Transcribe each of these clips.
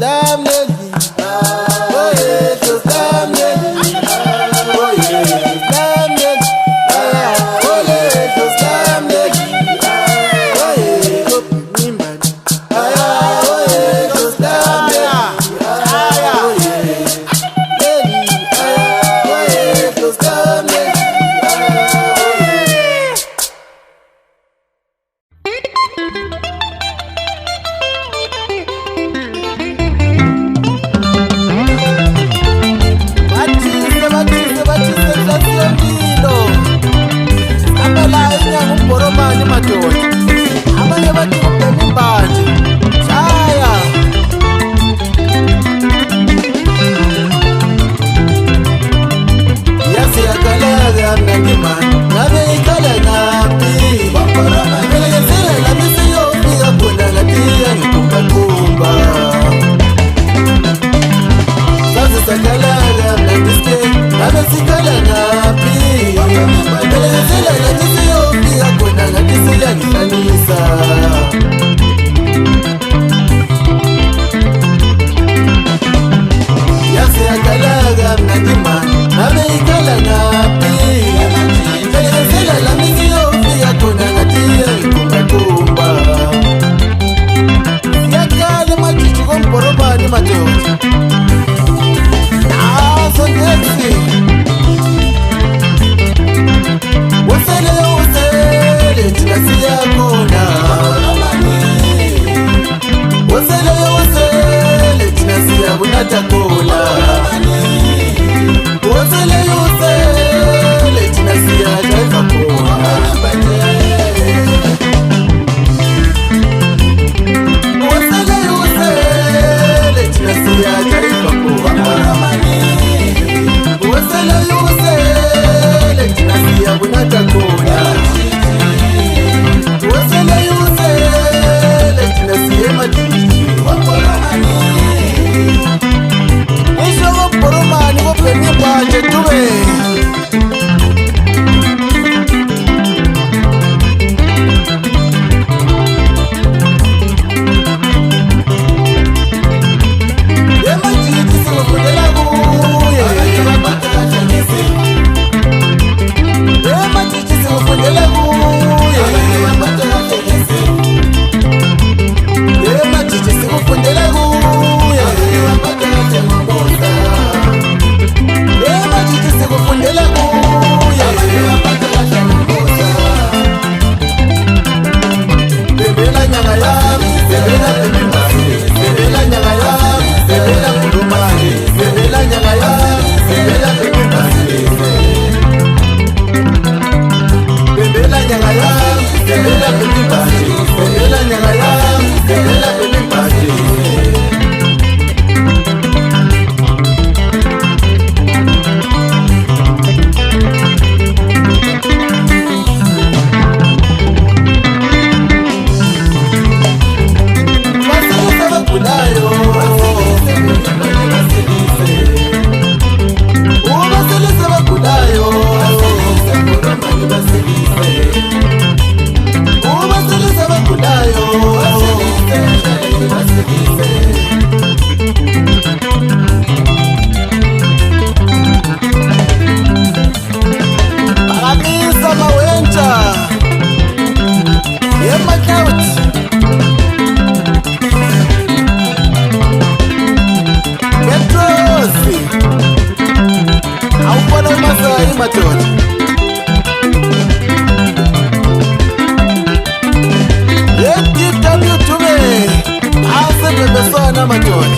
slam lady. Oh yeah, to slam lady. Oh yeah, slam lady. Oh yeah, to slam lady. Oh yeah, go be man. Oh yeah, to slam lady. Oh yeah, lady. Oh yeah, to slam lady. Boromani madoda abanye bathi ubhema imbanje shaya yasiyakaleka mnangimani ngabe ikhala naphi ngelezela lami siyofika khona ngatiya ngikumbaqumba sazisakaleka mnangiske ngabe sikhala naphi ngelezela lami siyofika khona ngathi siyangihlalisa yasiyakalaka mnangimani ngabe ikhala naphi ngelezela lami siyofika khona ngathi ngikumbaqumba siyakhala majiji komborobani madoda naso ndeksi usele thina siyakhona usele thina siyakunatha khona usele thina siyajayiva khona usele thina siyajayiva khona usele thina siyakunatha khona ishoko boromani kobhemi imbanje tube emajiji sikufundela kuye emajiji sikufundela kuye emajiji sikufundela kuye emajiji sikufundela kuye bebela nyanga yami bebela bebimani bebela nyanga yami bebela burumani bebela nyanga yami bebela bebimani bebela nyanga yami bebela bebimani bebela nyanga yami bebela bebimani Paramisa mawenta yemakauti Petrosi awubona umasai madoda yedw tube asebebesona madoda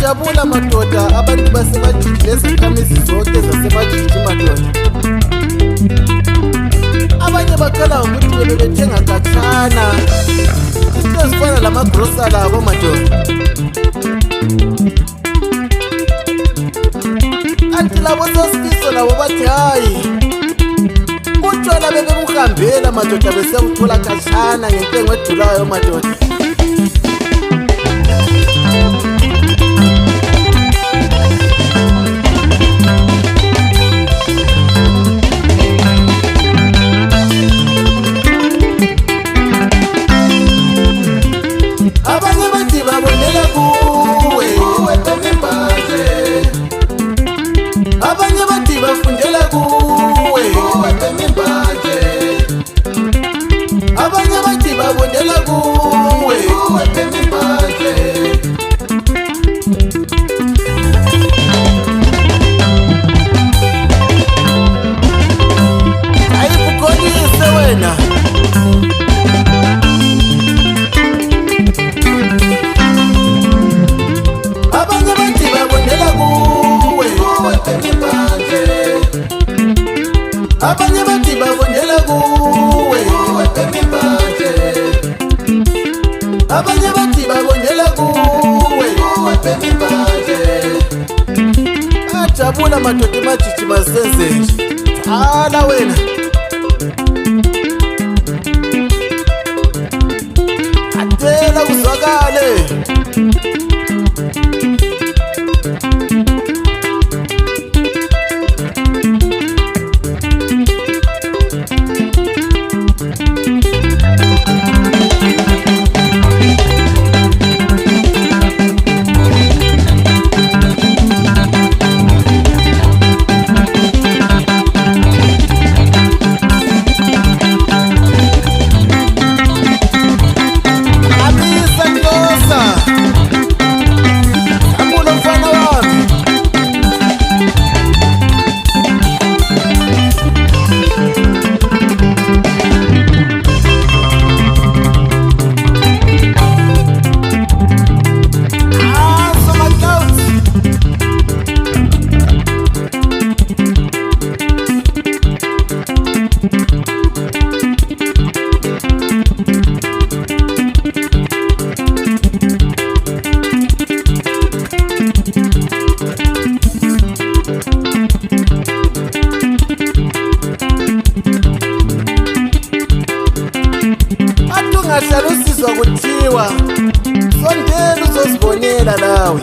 Jabula madoda abantu basemajiji lezakhamisi zonke zasemajiji madoda abanye bakhala ukuthi bebethenga kathana izinto ezifana lamagrosala abo madoda anti labo sasifiso labo bathi hayi utshwala bebebuhambela madoda besebuthola khatshana ngentengo edulayo madoda. Abanye bathi babonela kuwe Temimbaje, abanye bathi bafundela kuwe Temimbaje, abanye bathi babonela kuwe Temimbaje. Ayikukholise wena abanye bathi babonela kuwe Temimbaje, abanye bathi babonela kuwe Temimbaje, abanye bathi babonela kuwe Temimbaje. Ajabula madoda emajiji masenzenje ala wena atela kuzwakale. Ungahlala usizwa kuthiwa sondela uzozibonela nawe.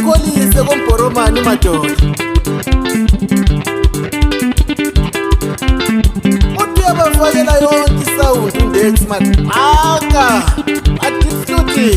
Kolise komboromani madoda uthi uyabafakela yonke isawundi index mati aka athi futhi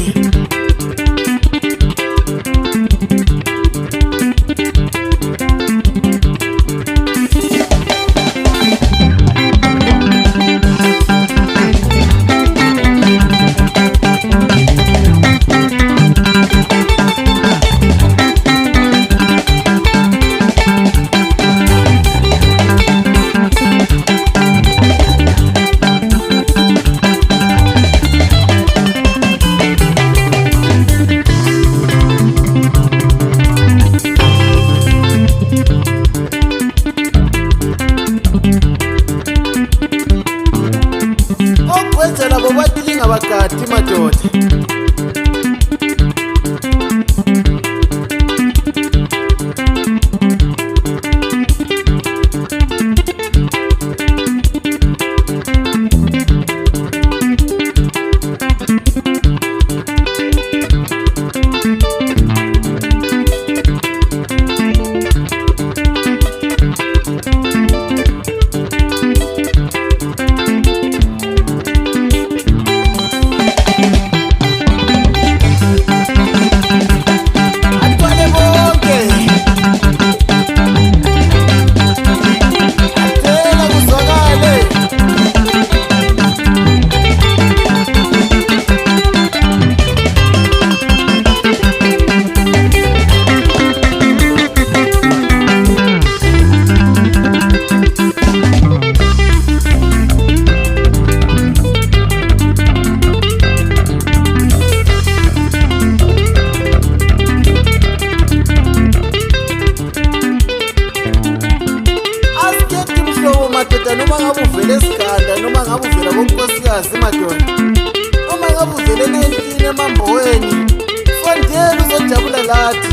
okwenzela bobathilinga bakati madoda. uvele esiganda noma ngabe uvela konkosikazi madoda noma ngabe uvele nentini emamboweni sondela uzojabula lathi.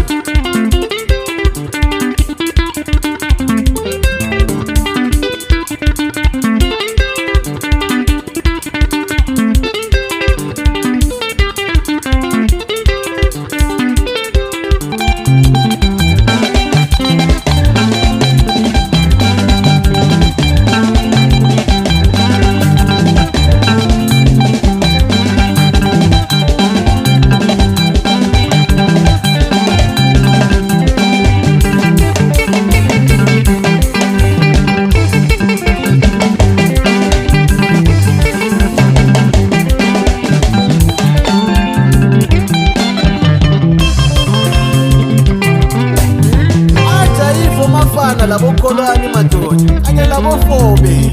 Labo kolwani madoda kanye labo fobe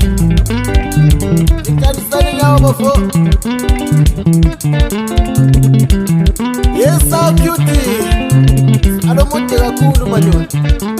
ikanisani ngawo bafo. Yes, so cute alomude kakhulu madoda.